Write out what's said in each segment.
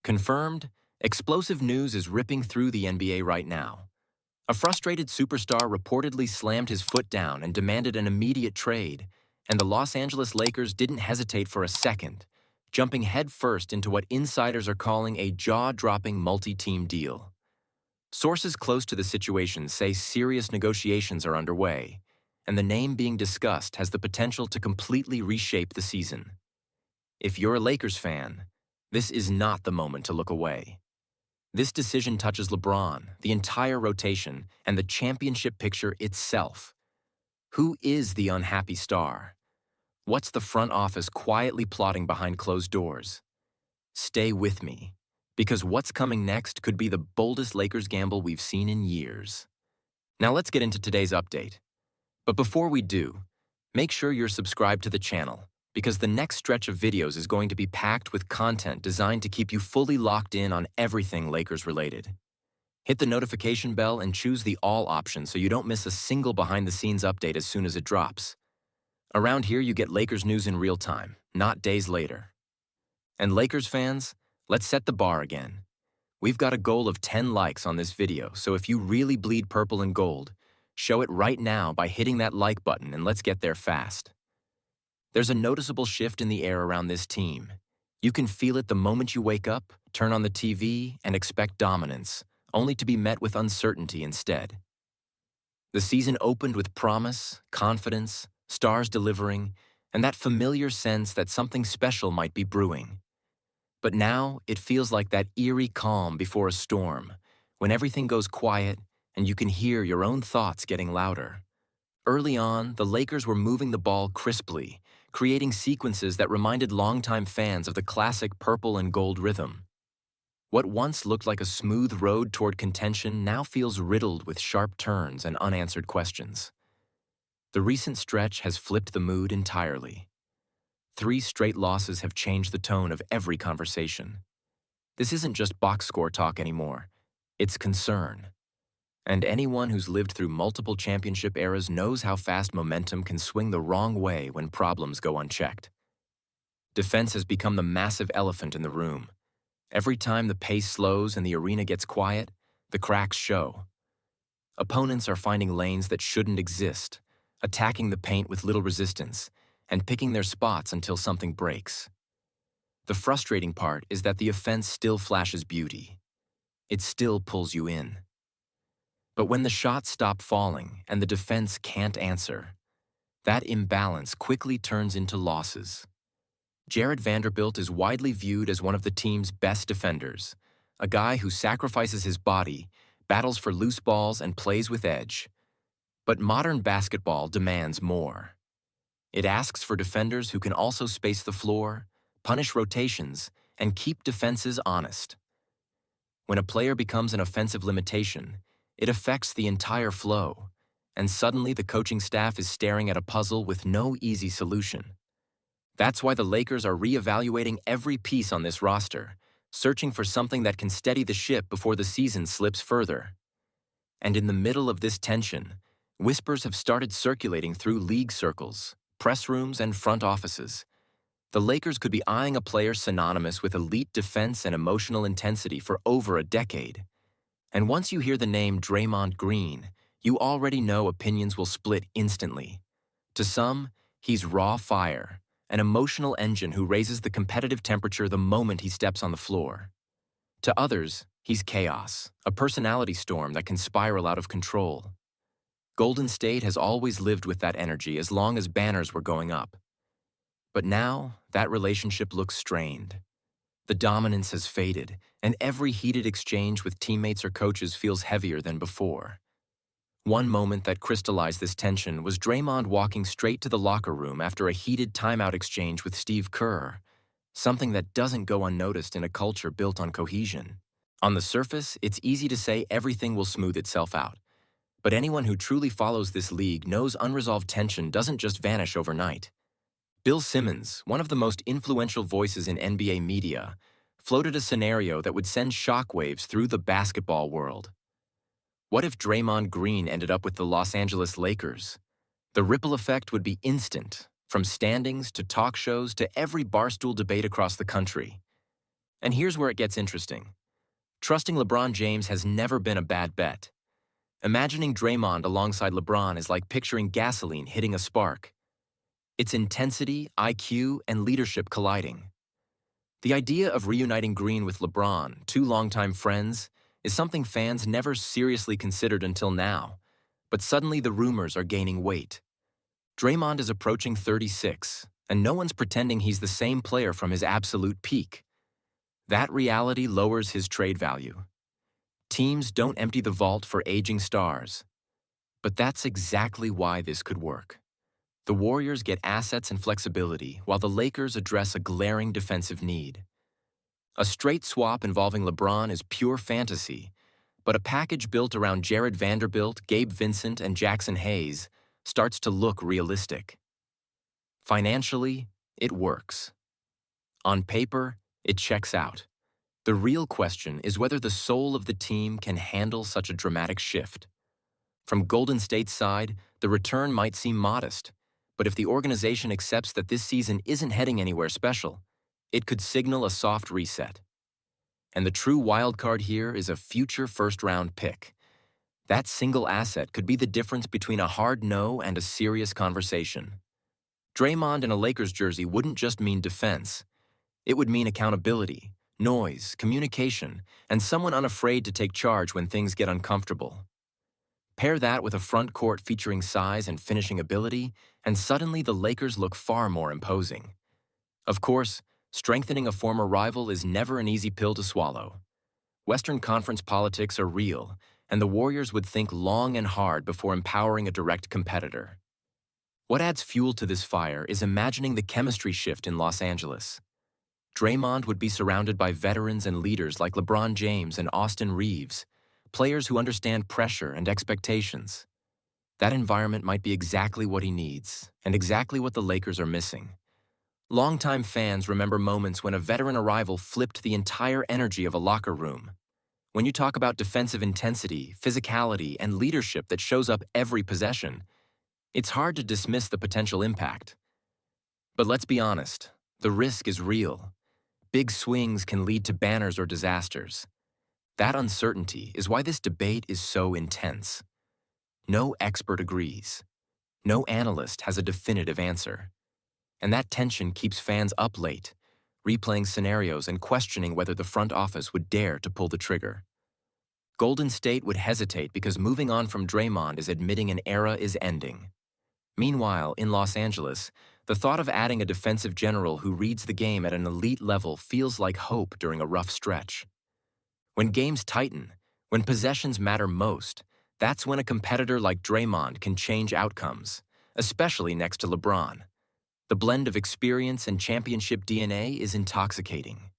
Confirmed, explosive news is ripping through the NBA right now. A frustrated superstar reportedly slammed his foot down and demanded an immediate trade, and the Los Angeles Lakers didn't hesitate for a second, jumping headfirst into what insiders are calling a jaw-dropping multi-team deal. Sources close to the situation say serious negotiations are underway, and the name being discussed has the potential to completely reshape the season. If you're a Lakers fan, this is not the moment to look away. This decision touches LeBron, the entire rotation, and the championship picture itself. Who is the unhappy star? What's the front office quietly plotting behind closed doors? Stay with me, because what's coming next could be the boldest Lakers gamble we've seen in years. Now let's get into today's update. But before we do, make sure you're subscribed to the channel, because the next stretch of videos is going to be packed with content designed to keep you fully locked in on everything Lakers related. Hit the notification bell and choose the all option so you don't miss a single behind-the-scenes update as soon as it drops. Around here, you get Lakers news in real time, not days later. And Lakers fans, let's set the bar again. We've got a goal of 10 likes on this video, so if you really bleed purple and gold, show it right now by hitting that like button and let's get there fast. There's a noticeable shift in the air around this team. You can feel it the moment you wake up, turn on the TV, and expect dominance, only to be met with uncertainty instead. The season opened with promise, confidence, stars delivering, and that familiar sense that something special might be brewing. But now, it feels like that eerie calm before a storm, when everything goes quiet and you can hear your own thoughts getting louder. Early on, the Lakers were moving the ball crisply, creating sequences that reminded longtime fans of the classic purple and gold rhythm. What once looked like a smooth road toward contention now feels riddled with sharp turns and unanswered questions. The recent stretch has flipped the mood entirely. 3 straight losses have changed the tone of every conversation. This isn't just box score talk anymore, it's concern. And anyone who's lived through multiple championship eras knows how fast momentum can swing the wrong way when problems go unchecked. Defense has become the massive elephant in the room. Every time the pace slows and the arena gets quiet, the cracks show. Opponents are finding lanes that shouldn't exist, attacking the paint with little resistance, and picking their spots until something breaks. The frustrating part is that the offense still flashes beauty. It still pulls you in. But when the shots stop falling and the defense can't answer, that imbalance quickly turns into losses. Jarred Vanderbilt is widely viewed as one of the team's best defenders, a guy who sacrifices his body, battles for loose balls, and plays with edge. But modern basketball demands more. It asks for defenders who can also space the floor, punish rotations, and keep defenses honest. When a player becomes an offensive limitation, it affects the entire flow, and suddenly the coaching staff is staring at a puzzle with no easy solution. That's why the Lakers are reevaluating every piece on this roster, searching for something that can steady the ship before the season slips further. And in the middle of this tension, whispers have started circulating through league circles, press rooms, and front offices. The Lakers could be eyeing a player synonymous with elite defense and emotional intensity for over a decade. And once you hear the name Draymond Green, you already know opinions will split instantly. To some, he's raw fire, an emotional engine who raises the competitive temperature the moment he steps on the floor. To others, he's chaos, a personality storm that can spiral out of control. Golden State has always lived with that energy as long as banners were going up. But now, that relationship looks strained. The dominance has faded, and every heated exchange with teammates or coaches feels heavier than before. One moment that crystallized this tension was Draymond walking straight to the locker room after a heated timeout exchange with Steve Kerr, something that doesn't go unnoticed in a culture built on cohesion. On the surface, it's easy to say everything will smooth itself out, but anyone who truly follows this league knows unresolved tension doesn't just vanish overnight. Bill Simmons, one of the most influential voices in NBA media, floated a scenario that would send shockwaves through the basketball world. What if Draymond Green ended up with the Los Angeles Lakers? The ripple effect would be instant, from standings to talk shows to every barstool debate across the country. And here's where it gets interesting. Trusting LeBron James has never been a bad bet. Imagining Draymond alongside LeBron is like picturing gasoline hitting a spark. It's intensity, IQ, and leadership colliding. The idea of reuniting Green with LeBron, two longtime friends, is something fans never seriously considered until now, but suddenly the rumors are gaining weight. Draymond is approaching 36, and no one's pretending he's the same player from his absolute peak. That reality lowers his trade value. Teams don't empty the vault for aging stars. But that's exactly why this could work. The Warriors get assets and flexibility, while the Lakers address a glaring defensive need. A straight swap involving LeBron is pure fantasy, but a package built around Jared Vanderbilt, Gabe Vincent, and Jackson Hayes starts to look realistic. Financially, it works. On paper, it checks out. The real question is whether the soul of the team can handle such a dramatic shift. From Golden State's side, the return might seem modest, but if the organization accepts that this season isn't heading anywhere special, it could signal a soft reset. And the true wildcard here is a future first-round pick. That single asset could be the difference between a hard no and a serious conversation. Draymond in a Lakers jersey wouldn't just mean defense. It would mean accountability, noise, communication, and someone unafraid to take charge when things get uncomfortable. Pair that with a front court featuring size and finishing ability, and suddenly the Lakers look far more imposing. Of course, strengthening a former rival is never an easy pill to swallow. Western Conference politics are real, and the Warriors would think long and hard before empowering a direct competitor. What adds fuel to this fire is imagining the chemistry shift in Los Angeles. Draymond would be surrounded by veterans and leaders like LeBron James and Austin Reeves, players who understand pressure and expectations. That environment might be exactly what he needs, and exactly what the Lakers are missing. Longtime fans remember moments when a veteran arrival flipped the entire energy of a locker room. When you talk about defensive intensity, physicality, and leadership that shows up every possession, it's hard to dismiss the potential impact. But let's be honest, the risk is real. Big swings can lead to banners or disasters. That uncertainty is why this debate is so intense. No expert agrees. No analyst has a definitive answer. And that tension keeps fans up late, replaying scenarios and questioning whether the front office would dare to pull the trigger. Golden State would hesitate because moving on from Draymond is admitting an era is ending. Meanwhile, in Los Angeles, the thought of adding a defensive general who reads the game at an elite level feels like hope during a rough stretch. When games tighten, when possessions matter most, that's when a competitor like Draymond can change outcomes, especially next to LeBron. The blend of experience and championship DNA is intoxicating.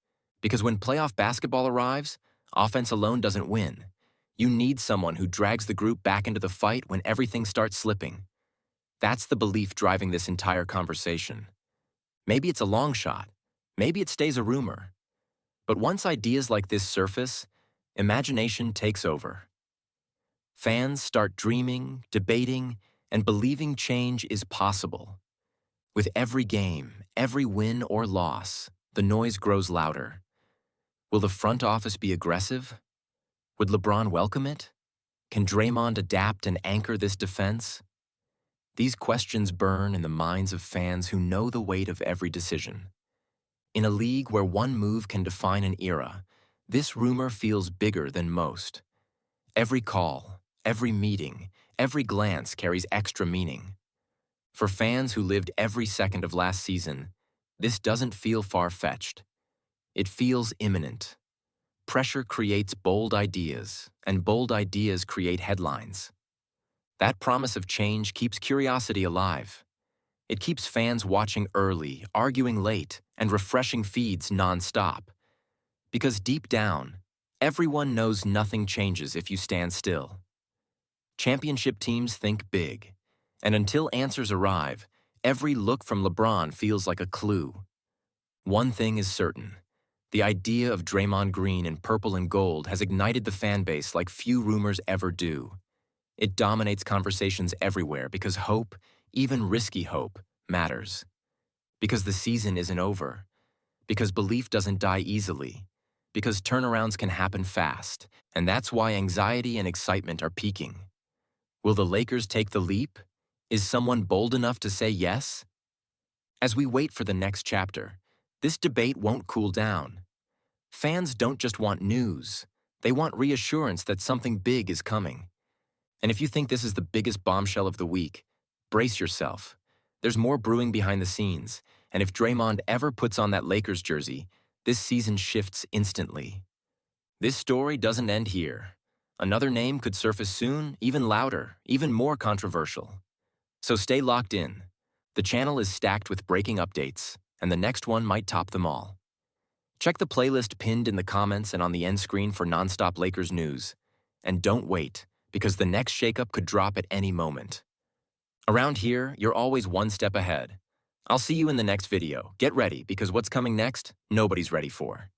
Because when playoff basketball arrives, offense alone doesn't win. You need someone who drags the group back into the fight when everything starts slipping. That's the belief driving this entire conversation. Maybe it's a long shot. Maybe it stays a rumor. But once ideas like this surface, imagination takes over. Fans start dreaming, debating, and believing change is possible. With every game, every win or loss, the noise grows louder. Will the front office be aggressive? Would LeBron welcome it? Can Draymond adapt and anchor this defense? These questions burn in the minds of fans who know the weight of every decision. In a league where one move can define an era, this rumor feels bigger than most. Every call, every meeting, every glance carries extra meaning. For fans who lived every second of last season, this doesn't feel far-fetched. It feels imminent. Pressure creates bold ideas, and bold ideas create headlines. That promise of change keeps curiosity alive. It keeps fans watching early, arguing late, and refreshing feeds non-stop. Because deep down, everyone knows nothing changes if you stand still. Championship teams think big, and until answers arrive, every look from LeBron feels like a clue. One thing is certain. The idea of Draymond Green in purple and gold has ignited the fan base like few rumors ever do. It dominates conversations everywhere because hope, even risky hope, matters. Because the season isn't over. Because belief doesn't die easily. because turnarounds can happen fast, and that's why anxiety and excitement are peaking. Will the Lakers take the leap? Is someone bold enough to say yes? As we wait for the next chapter, this debate won't cool down. Fans don't just want news, they want reassurance that something big is coming. And if you think this is the biggest bombshell of the week, brace yourself. There's more brewing behind the scenes, and if Draymond ever puts on that Lakers jersey, this season shifts instantly. This story doesn't end here. Another name could surface soon, even louder, even more controversial. So stay locked in. The channel is stacked with breaking updates, and the next one might top them all. Check the playlist pinned in the comments and on the end screen for nonstop Lakers news. And don't wait, because the next shakeup could drop at any moment. Around here, you're always one step ahead. I'll see you in the next video. Get ready, because what's coming next, nobody's ready for.